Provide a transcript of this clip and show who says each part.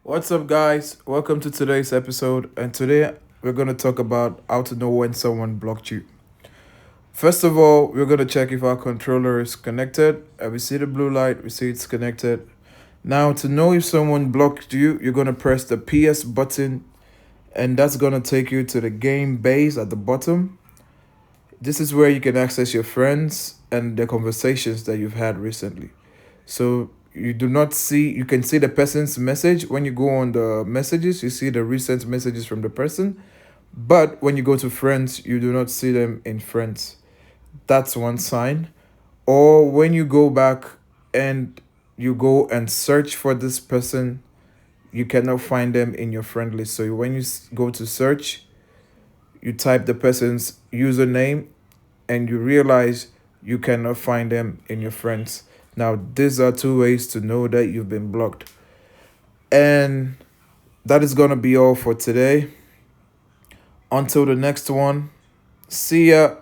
Speaker 1: What's up, guys? Welcome to today's episode. And today we're going to talk about how to know when someone blocked you. First of all, we're going to check if our controller is connected. We see the blue light, we see it's connected. Now, to know if someone blocked you, you're going to press the PS button, and that's going to take you to the game base at the bottom. This is where you can access your friends and the conversations that you've had recently. So you can see the person's message. When you go on the messages, you see the recent messages from the person. But when you go to friends, you do not see them in friends. That's one sign. Or when you go back and you go and search for this person, you cannot find them in your friend list. So when you go to search, you type the person's username and you realize you cannot find them in your friends. Now, these are two ways to know that you've been blocked. And that is going to be all for today. Until the next one, see ya.